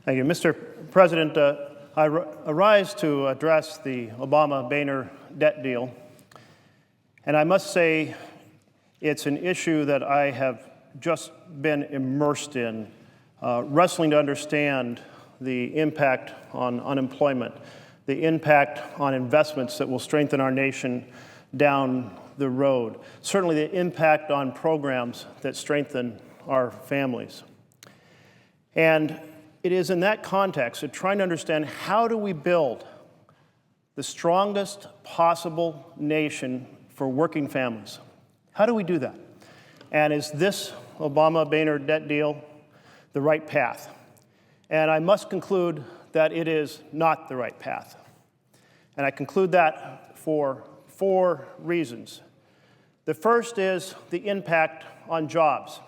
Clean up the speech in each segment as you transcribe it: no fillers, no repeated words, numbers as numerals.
Thank you. Mr. President, I rise to address the Obama-Boehner debt deal. And I must say it's an issue that I have just been immersed in, wrestling to understand the impact on unemployment, the impact on investments that will strengthen our nation down the road, certainly the impact on programs that strengthen our families. And it is in that context of trying to understand how do we build the strongest possible nation for working families. How do we do that? And is this Obama-Boehner debt deal the right path? And I must conclude that it is not the right path. And I conclude that for 4 reasons. The first is the impact on jobs.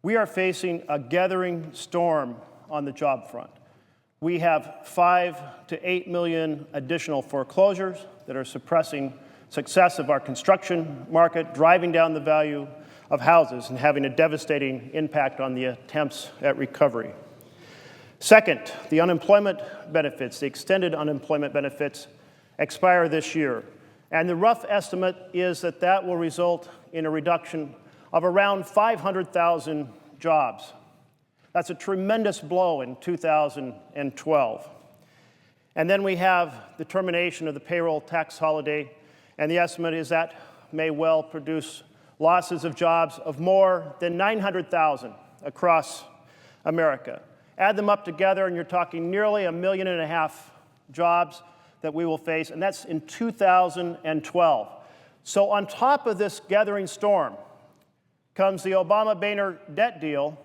We are facing a gathering storm on the job front. We have 5 to 8 million additional foreclosures that are suppressing success of our construction market, driving down the value of houses and having a devastating impact on the attempts at recovery. Second, the unemployment benefits, the extended unemployment benefits, expire this year. And the rough estimate is that that will result in a reduction of around 500,000 jobs. That's a tremendous blow in 2012. And then we have the termination of the payroll tax holiday, and the estimate is that may well produce losses of jobs of more than 900,000 across America. Add them up together, and you're talking nearly 1.5 million jobs that we will face, and that's in 2012. So on top of this gathering storm comes the Obama-Boehner debt deal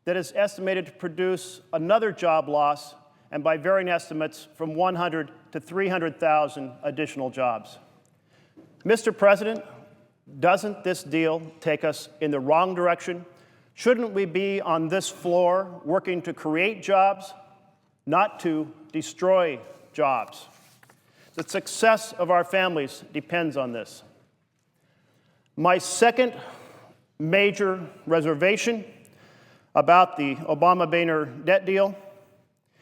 that is estimated to produce another job loss, and by varying estimates, from 100 to 300,000 additional jobs. Mr. President, doesn't this deal take us in the wrong direction? Shouldn't we be on this floor working to create jobs, not to destroy jobs? The success of our families depends on this. My second major reservation about the Obama-Boehner debt deal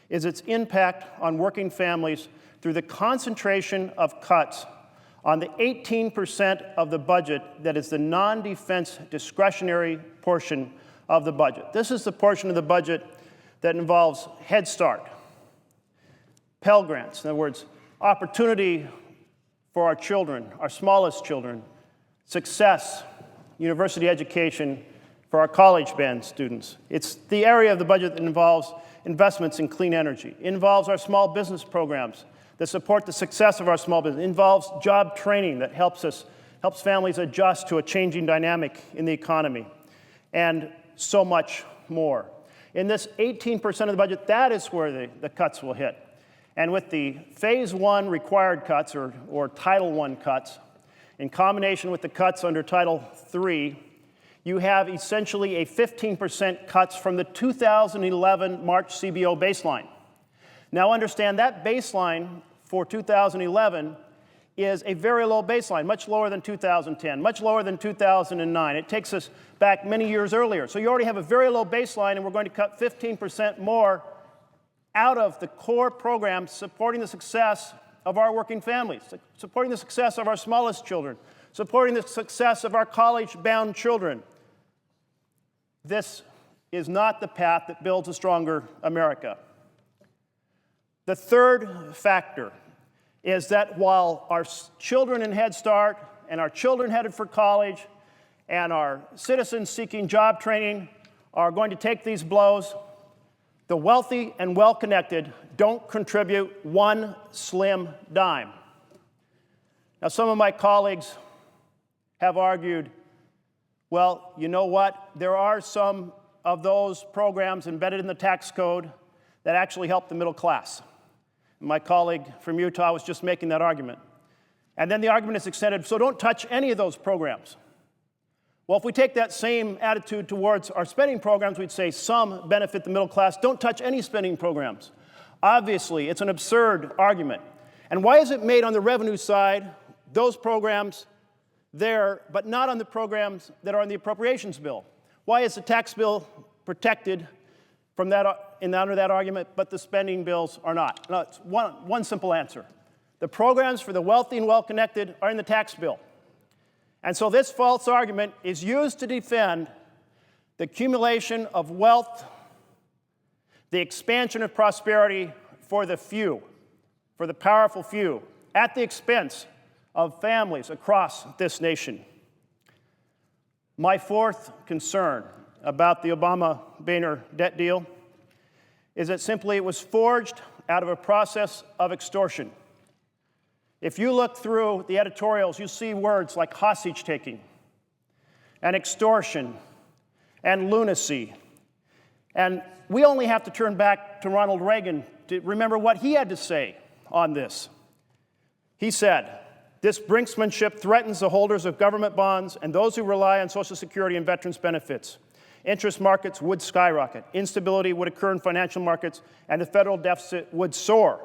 is its impact on working families through the concentration of cuts on the 18% of the budget that is the non-defense discretionary portion of the budget. This is the portion of the budget that involves Head Start, Pell Grants, in other words, opportunity for our children, our smallest children, success, university education, for our college-bound students. It's the area of the budget that involves investments in clean energy, involves our small business programs that support the success of our small business, involves job training that helps families adjust to a changing dynamic in the economy, and so much more. In this 18% of the budget, that is where the cuts will hit. And with the Phase 1 required cuts, or Title I cuts, in combination with the cuts under Title III, you have essentially a 15% cuts from the 2011 March CBO baseline. Now understand that baseline for 2011 is a very low baseline, much lower than 2010, much lower than 2009. It takes us back many years earlier. So you already have a very low baseline, and we're going to cut 15% more out of the core programs supporting the success of our working families, supporting the success of our smallest children, supporting the success of our college-bound children. This is not the path that builds a stronger America. The third factor is that while our children in Head Start and our children headed for college and our citizens seeking job training are going to take these blows, the wealthy and well-connected don't contribute one slim dime. Now, some of my colleagues have argued, well, you know what? There are some of those programs embedded in the tax code that actually help the middle class. My colleague from Utah was just making that argument. And then the argument is extended, so don't touch any of those programs. Well, if we take that same attitude towards our spending programs, we'd say some benefit the middle class. Don't touch any spending programs. Obviously, it's an absurd argument. And why is it made on the revenue side, those programs there, but not on the programs that are in the appropriations bill? Why is the tax bill protected from that, under that argument, but the spending bills are not. No, it's one simple answer. The programs for the wealthy and well-connected are in the tax bill. And so this false argument is used to defend the accumulation of wealth, the expansion of prosperity for the few, for the powerful few, at the expense of families across this nation. My fourth concern about the Obama-Boehner debt deal is that simply it was forged out of a process of extortion. If you look through the editorials, you see words like hostage-taking and extortion and lunacy. And we only have to turn back to Ronald Reagan to remember what he had to say on this. He said, "This brinksmanship threatens the holders of government bonds and those who rely on Social Security and veterans' benefits. Interest markets would skyrocket, instability would occur in financial markets, and the federal deficit would soar.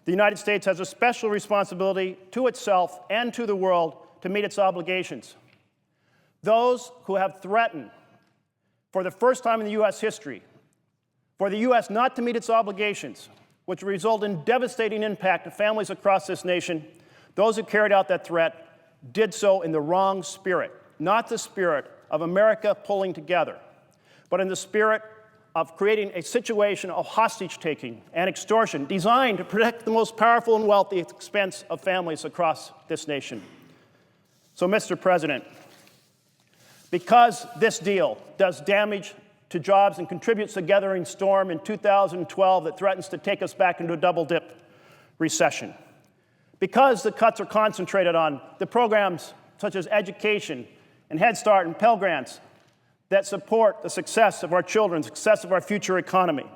The United States has a special responsibility to itself and to the world to meet its obligations." Those who have threatened, for the first time in the U.S. history, for the U.S. not to meet its obligations, which would result in devastating impact to families across this nation, those who carried out that threat did so in the wrong spirit, not the spirit of America pulling together, but in the spirit of creating a situation of hostage-taking and extortion designed to protect the most powerful and wealthy at the expense of families across this nation. So, Mr. President, because this deal does damage to jobs and contributes to the gathering storm in 2012 that threatens to take us back into a double-dip recession, because the cuts are concentrated on the programs such as education and Head Start and Pell Grants that support the success of our children, success of our future economy,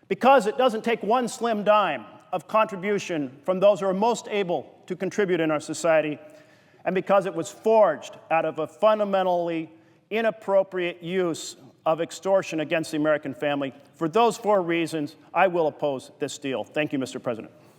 because it doesn't take one slim dime of contribution from those who are most able to contribute in our society, and because it was forged out of a fundamentally inappropriate use of extortion against the American family. For those four reasons, I will oppose this deal. Thank you, Mr. President.